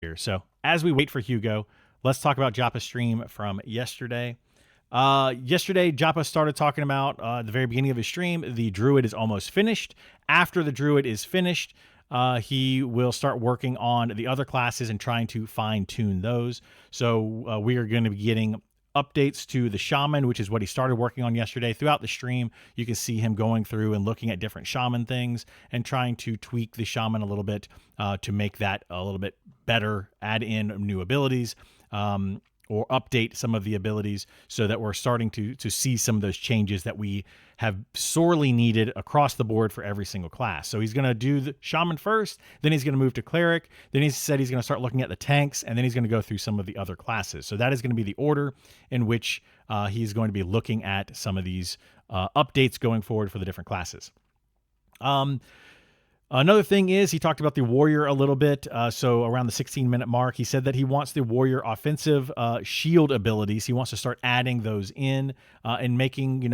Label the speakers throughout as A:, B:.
A: here. So as we wait for Hugo, let's talk about Joppa's stream from yesterday. Yesterday, Joppa started talking about at the very beginning of his stream, the Druid is almost finished. After the Druid is finished, he will start working on the other classes and trying to fine tune those. So we are going to be getting updates to the Shaman, which is what he started working on yesterday. Throughout the stream, you can see him going through and looking at different Shaman things and trying to tweak the Shaman a little bit to make that a little bit better, add in new abilities. Or update some of the abilities so that we're starting to see some of those changes that we have sorely needed across the board for every single class. So he's going to do the Shaman first, then he's going to move to Cleric, then he said he's going to start looking at the tanks, and then he's going to go through some of the other classes. So that is going to be the order in which he's going to be looking at some of these updates going forward for the different classes. Another thing is he talked about the Warrior a little bit. So around the 16-minute mark, he said that he wants the Warrior offensive shield abilities. He wants to start adding those in and making,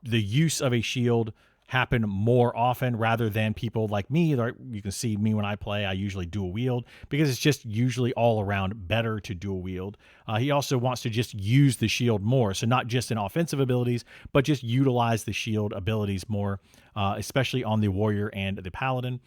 A: the use of a shield happen more often rather than people like me. You can see me when I play, I usually dual wield because it's just usually all around better to dual wield. He also wants to just use the shield more. So not just in offensive abilities, but just utilize the shield abilities more, especially on the Warrior and the Paladin.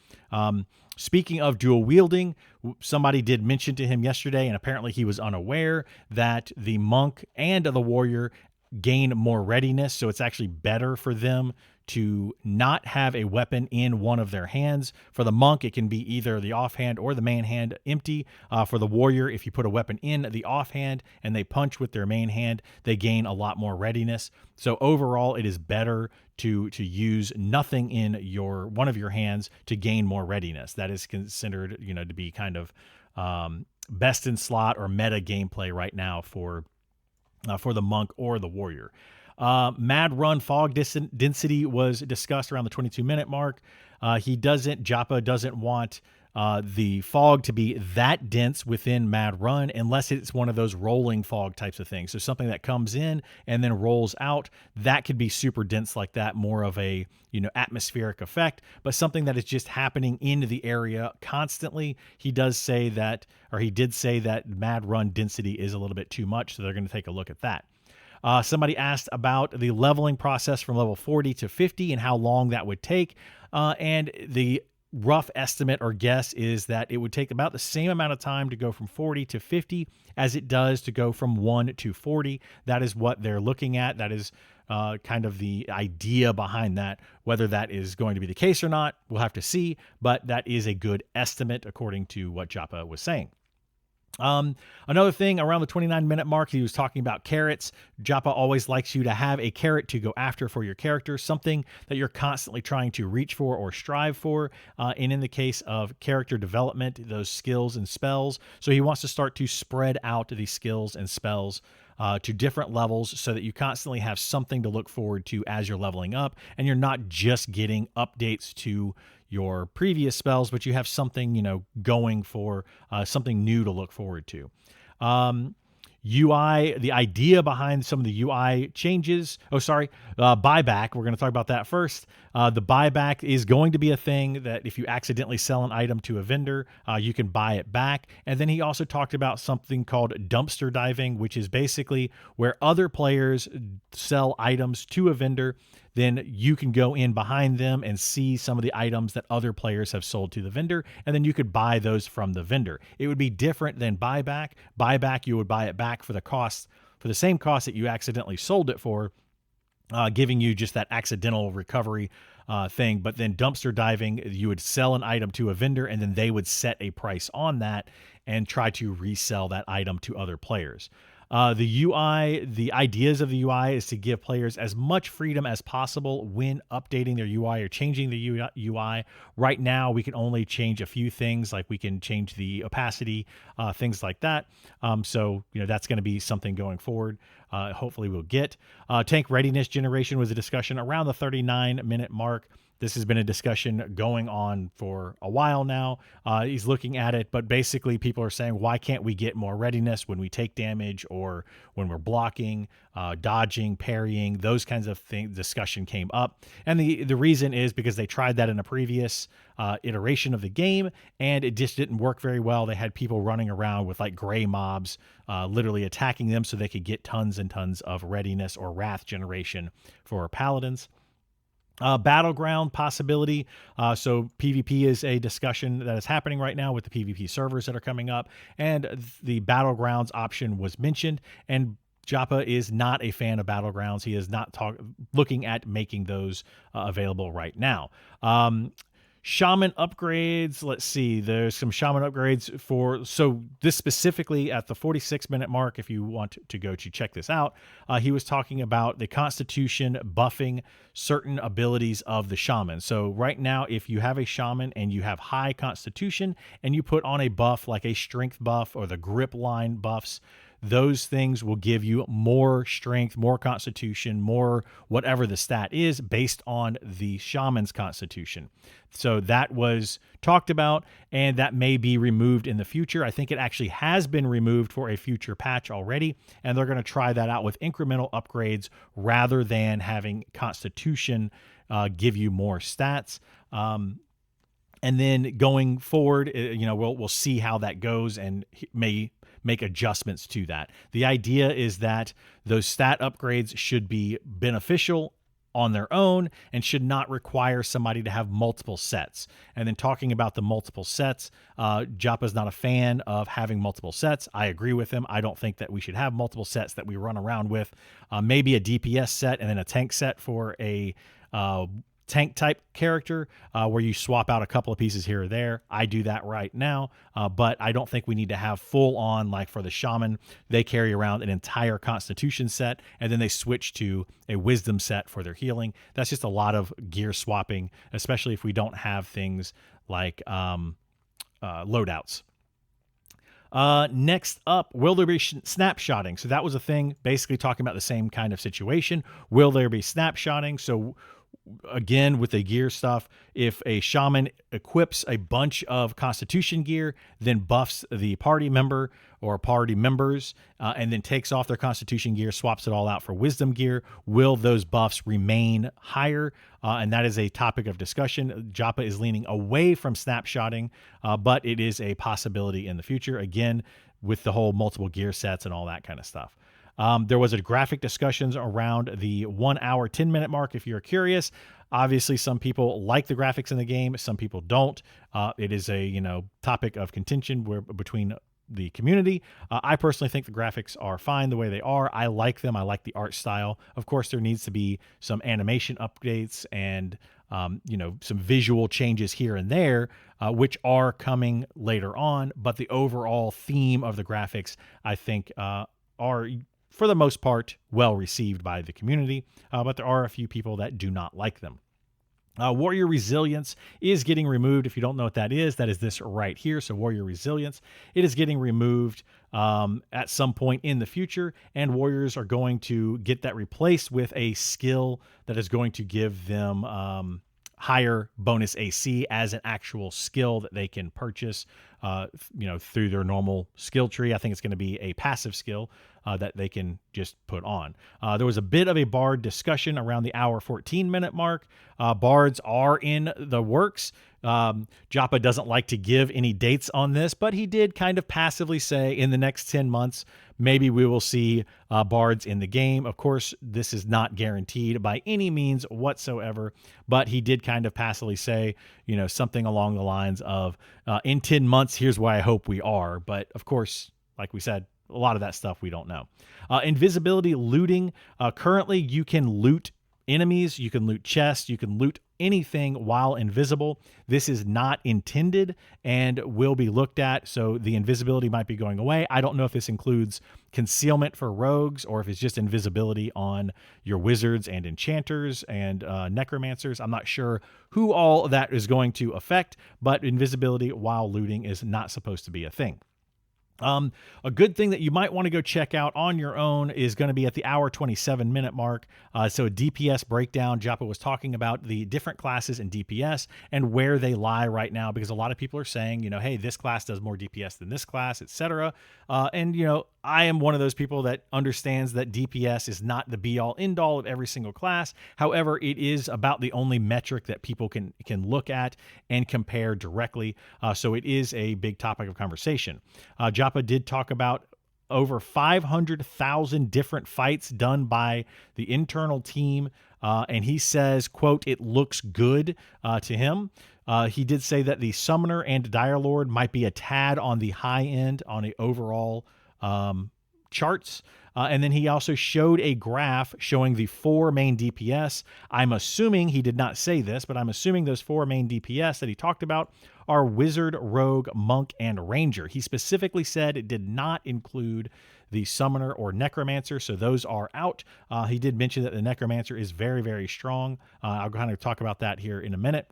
A: Speaking of dual wielding, somebody did mention to him yesterday, and apparently he was unaware, that the Monk and the Warrior gain more readiness. So it's actually better for them to not have a weapon in one of their hands. For the Monk, it can be either the offhand or the main hand empty. For the Warrior, if you put a weapon in the offhand and they punch with their main hand, they gain a lot more readiness. So overall, it is better to use nothing in one of your hands to gain more readiness. That is considered, to be kind of best in slot or meta gameplay right now for the Monk or the Warrior. Mad Run fog density was discussed around the 22-minute mark. Joppa doesn't want the fog to be that dense within Mad Run unless it's one of those rolling fog types of things. So something that comes in and then rolls out, that could be super dense like that, more of a atmospheric effect, but something that is just happening in the area constantly. He did say that Mad Run density is a little bit too much, so they're going to take a look at that. Somebody asked about the leveling process from level 40 to 50 and how long that would take. And the rough estimate or guess is that it would take about the same amount of time to go from 40 to 50 as it does to go from 1 to 40. That is what they're looking at. That is kind of the idea behind that. Whether that is going to be the case or not, we'll have to see. But that is a good estimate according to what Joppa was saying. Another thing around the 29-minute mark, he was talking about carrots. Joppa always likes you to have a carrot to go after for your character, something that you're constantly trying to reach for or strive for. And in the case of character development, those skills and spells. So he wants to start to spread out the skills and spells to different levels so that you constantly have something to look forward to as you're leveling up, and you're not just getting updates to your previous spells, but you have something, going for something new to look forward to. UI, the idea behind some of the UI changes. Buyback. We're going to talk about that first. The buyback is going to be a thing that if you accidentally sell an item to a vendor, you can buy it back. And then he also talked about something called dumpster diving, which is basically where other players sell items to a vendor. Then you can go in behind them and see some of the items that other players have sold to the vendor, and then you could buy those from the vendor. It would be different than buyback. Buyback, you would buy it back for the same cost that you accidentally sold it for, giving you just that accidental recovery thing. But then dumpster diving, you would sell an item to a vendor, and then they would set a price on that and try to resell that item to other players. The UI, the ideas of the UI is to give players as much freedom as possible when updating their UI or changing the UI. Right now, we can only change a few things, like we can change the opacity, things like that. So that's going to be something going forward. Hopefully we'll get. Tank readiness generation was a discussion around the 39-minute mark. This has been a discussion going on for a while now. He's looking at it, but basically people are saying, why can't we get more readiness when we take damage or when we're blocking, dodging, parrying, those kinds of things. Discussion came up. And the reason is because they tried that in a previous iteration of the game, and it just didn't work very well. They had people running around with like gray mobs, literally attacking them so they could get tons and tons of readiness or wrath generation for paladins. Battleground possibility. So PvP is a discussion that is happening right now with the PvP servers that are coming up, and the battlegrounds option was mentioned, and Joppa is not a fan of battlegrounds. He is not looking at making those available right now. Shaman upgrades. Let's see. There's some shaman upgrades so this specifically at the 46-minute mark, if you want to go to check this out, he was talking about the constitution buffing certain abilities of the shaman. So right now, if you have a shaman and you have high constitution and you put on a buff like a strength buff or the grip line buffs, those things will give you more strength, more constitution, more whatever the stat is based on the shaman's constitution. So that was talked about, and that may be removed in the future. I think it actually has been removed for a future patch already, and they're going to try that out with incremental upgrades rather than having constitution give you more stats. And then going forward, we'll see how that goes and may make adjustments to that. The idea is that those stat upgrades should be beneficial on their own and should not require somebody to have multiple sets. And then talking about the multiple sets, Joppa's not a fan of having multiple sets. I agree with him. I don't think that we should have multiple sets that we run around with. Maybe a DPS set and then a tank set for a tank type character where you swap out a couple of pieces here or there. I do that right now, but I don't think we need to have full on, like for the shaman, they carry around an entire constitution set and then they switch to a wisdom set for their healing. That's just a lot of gear swapping, especially if we don't have things like loadouts. Next up, will there be snapshotting? So that was a thing, basically talking about the same kind of situation. Will there be snapshotting? So again, with the gear stuff, if a shaman equips a bunch of constitution gear, then buffs the party member or party members, and then takes off their constitution gear, swaps it all out for wisdom gear, will those buffs remain higher? And that is a topic of discussion. Joppa is leaning away from snapshotting, but it is a possibility in the future, again, with the whole multiple gear sets and all that kind of stuff. There was a graphic discussions around the 1 hour, 10-minute mark. If you're curious, obviously some people like the graphics in the game. Some people don't. It is a, topic of contention between the community. I personally think the graphics are fine the way they are. I like them. I like the art style. Of course, there needs to be some animation updates and, some visual changes here and there, which are coming later on. But the overall theme of the graphics, I think, are, for the most part, well received by the community, but there are a few people that do not like them. Warrior Resilience is getting removed. If you don't know what that is this right here. So Warrior Resilience, it is getting removed at some point in the future, and warriors are going to get that replaced with a skill that is going to give them higher bonus AC as an actual skill that they can purchase, through their normal skill tree. I think it's going to be a passive skill that they can just put on. There was a bit of a bard discussion around the hour 14-minute mark. Bards are in the works. Joppa doesn't like to give any dates on this, but he did kind of passively say in the next 10 months, maybe we will see bards in the game. Of course, this is not guaranteed by any means whatsoever, but he did kind of passively say, something along the lines of, in 10 months, here's where I hope we are. But of course, like we said, a lot of that stuff we don't know. Invisibility looting. Currently, you can loot enemies, you can loot chests, you can loot anything while invisible. This is not intended and will be looked at, so the invisibility might be going away. I don't know if this includes concealment for rogues or if it's just invisibility on your wizards and enchanters and necromancers. I'm not sure who all that is going to affect, but invisibility while looting is not supposed to be a thing. A good thing that you might want to go check out on your own is going to be at the hour 27-minute mark. So a DPS breakdown. Joppa was talking about the different classes in DPS and where they lie right now, because a lot of people are saying, hey, this class does more DPS than this class, etc. And I am one of those people that understands that DPS is not the be-all end-all of every single class. However, it is about the only metric that people can look at and compare directly. So it is a big topic of conversation. Joppa did talk about over 500,000 different fights done by the internal team. And he says, quote, it looks good to him. He did say that the Summoner and Dire Lord might be a tad on the high end on a overall charts. And then he also showed a graph showing the 4 main DPS. I'm assuming, he did not say this, but I'm assuming those 4 main DPS that he talked about are Wizard, Rogue, Monk, and Ranger. He specifically said it did not include the Summoner or Necromancer, so those are out. He did mention that the Necromancer is very, very strong. I'll kind of talk about that here in a minute.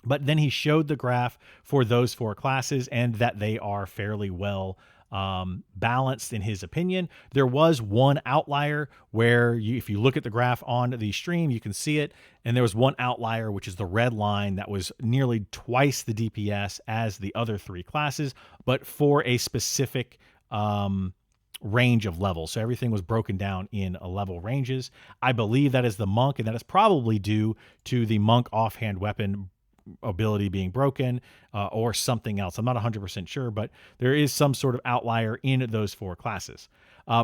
A: But then he showed the graph for those 4 classes and that they are fairly well balanced in his opinion. There was one outlier where if you look at the graph on the stream, you can see it. And there was one outlier, which is the red line, that was nearly twice the DPS as the other 3 classes, but for a specific range of levels. So everything was broken down in level ranges. I believe that is the Monk, and that is probably due to the Monk offhand weapon ability being broken or something else. I'm not 100% sure, but there is some sort of outlier in those 4 classes.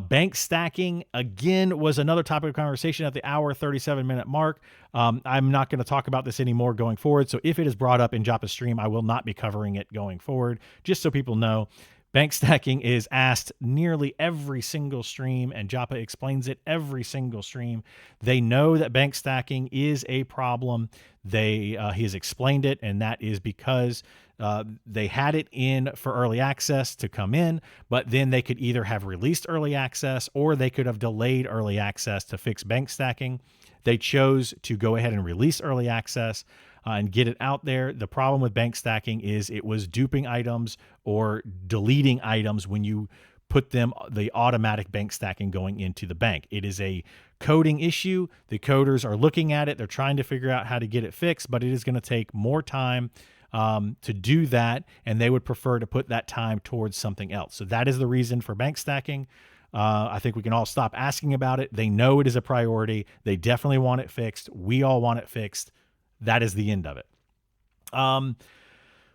A: Bank stacking, again, was another topic of conversation at the hour 37-minute mark. I'm not going to talk about this anymore going forward. So if it is brought up in Joppa's stream, I will not be covering it going forward, just so people know. Bank stacking is asked nearly every single stream, and Joppa explains it every single stream. They know that bank stacking is a problem. He has explained it, and that is because they had it in for early access to come in, but then they could either have released early access or they could have delayed early access to fix bank stacking. They chose to go ahead and release early access and get it out there. The problem with bank stacking is it was duping items or deleting items when you put them the automatic bank stacking going into the bank. It is a coding issue. The coders are looking at it. They're trying to figure out how to get it fixed, but it is going to take more time to do that, and they would prefer to put that time towards something else. So that is the reason for bank stacking. I think we can all stop asking about it. They know it is a priority. They definitely want it fixed. We all want it fixed. That is the end of it.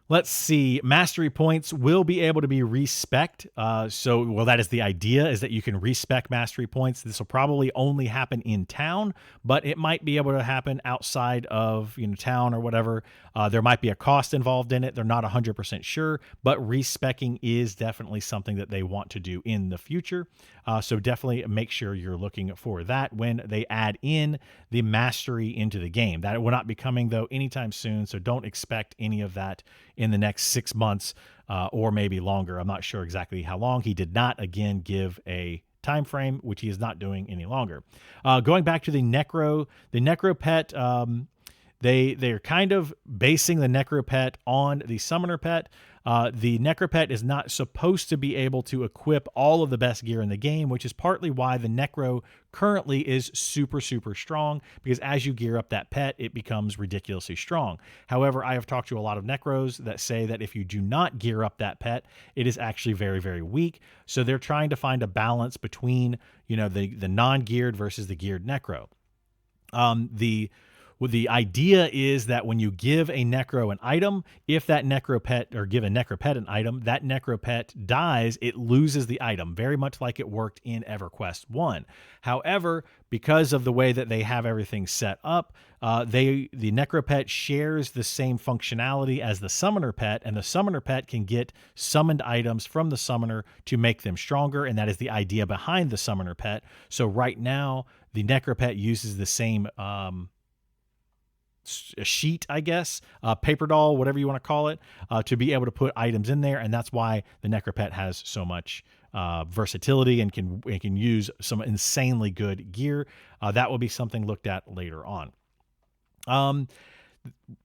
A: Let's see. Mastery points will be able to be respect. That is the idea, is that you can respec mastery points. This will probably only happen in town, but it might be able to happen outside of town or whatever. There might be a cost involved in it. They're not 100% sure, but respecking is definitely something that they want to do in the future. So definitely make sure you're looking for that when they add in the mastery into the game. That will not be coming, though, anytime soon, so don't expect any of that in the next 6 months or maybe longer. I'm not sure exactly how long. He did not, again, give a time frame, which he is not doing any longer. Going back to the Necro pet, they're kind of basing the Necro pet on the Summoner pet. The Necro pet is not supposed to be able to equip all of the best gear in the game, which is partly why the Necro currently is super, super strong, because as you gear up that pet, it becomes ridiculously strong. However, I have talked to a lot of Necros that say that if you do not gear up that pet, it is actually very, very weak. So they're trying to find a balance between, the non-geared versus the geared Necro. The idea is that when you give a Necro an item, if that Necro pet, or give a Necro pet an item, that Necro pet dies, it loses the item, very much like it worked in EverQuest 1. However, because of the way that they have everything set up, the Necro pet shares the same functionality as the Summoner pet, and the Summoner pet can get summoned items from the Summoner to make them stronger, and that is the idea behind the Summoner pet. So right now, the Necro pet uses the same a sheet, I guess, paper doll, whatever you want to call it, to be able to put items in there. And that's why the Necropet has so much versatility and can use some insanely good gear. That will be something looked at later on.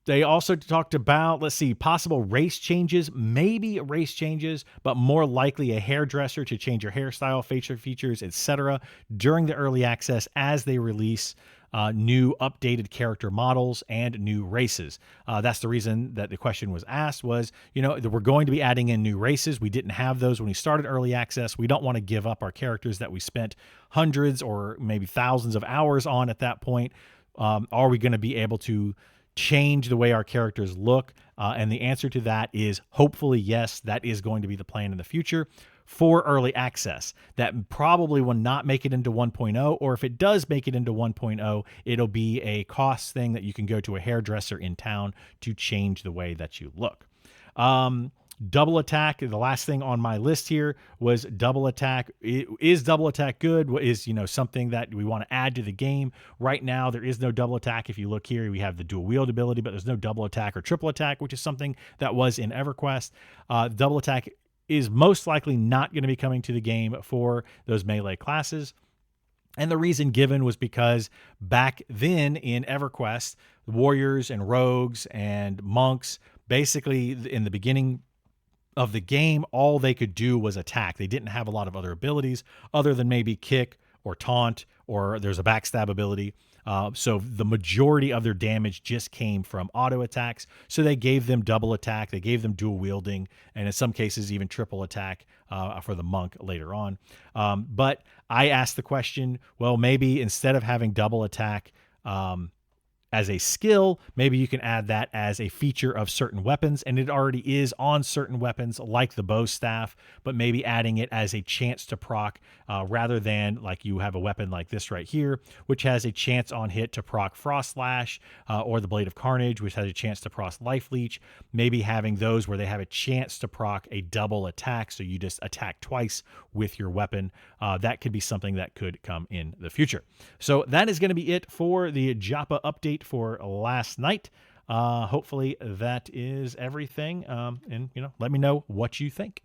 A: They also talked about, let's see, possible race changes, maybe race changes, but more likely a hairdresser to change your hairstyle, facial features, etc. during the early access as they release new updated character models and new races. That's the reason that the question was asked was, we're going to be adding in new races. We didn't have those when we started early access. We don't want to give up our characters that we spent hundreds or maybe thousands of hours on at that point. Are we going to be able to change the way our characters look? And the answer to that is hopefully yes. That is going to be the plan in the future for early access. That probably will not make it into 1.0, or if it does make it into 1.0, it'll be a cost thing that you can go to a hairdresser in town to change the way that you look. Double attack, the last thing on my list here was double attack. Is double attack good? Is, something that we want to add to the game? Right now, there is no double attack. If you look here, we have the dual wield ability, but there's no double attack or triple attack, which is something that was in EverQuest. Double attack is most likely not going to be coming to the game for those melee classes. And the reason given was because back then in EverQuest, warriors and rogues and monks, basically in the beginning of the game, all they could do was attack. They didn't have a lot of other abilities other than maybe kick or taunt, or there's a backstab ability. So the majority of their damage just came from auto attacks. So they gave them double attack, they gave them dual wielding, and in some cases even triple attack for the monk later on. But I asked the question, well, maybe instead of having double attack as a skill, maybe you can add that as a feature of certain weapons, and it already is on certain weapons like the bow staff, but maybe adding it as a chance to proc rather than like you have a weapon like this right here, which has a chance on hit to proc Frost Slash, or the Blade of Carnage, which has a chance to proc Life Leech. Maybe having those where they have a chance to proc a double attack, so you just attack twice with your weapon. That could be something that could come in the future. So that is going to be it for the Joppa update for last night. Hopefully that is everything. And let me know what you think.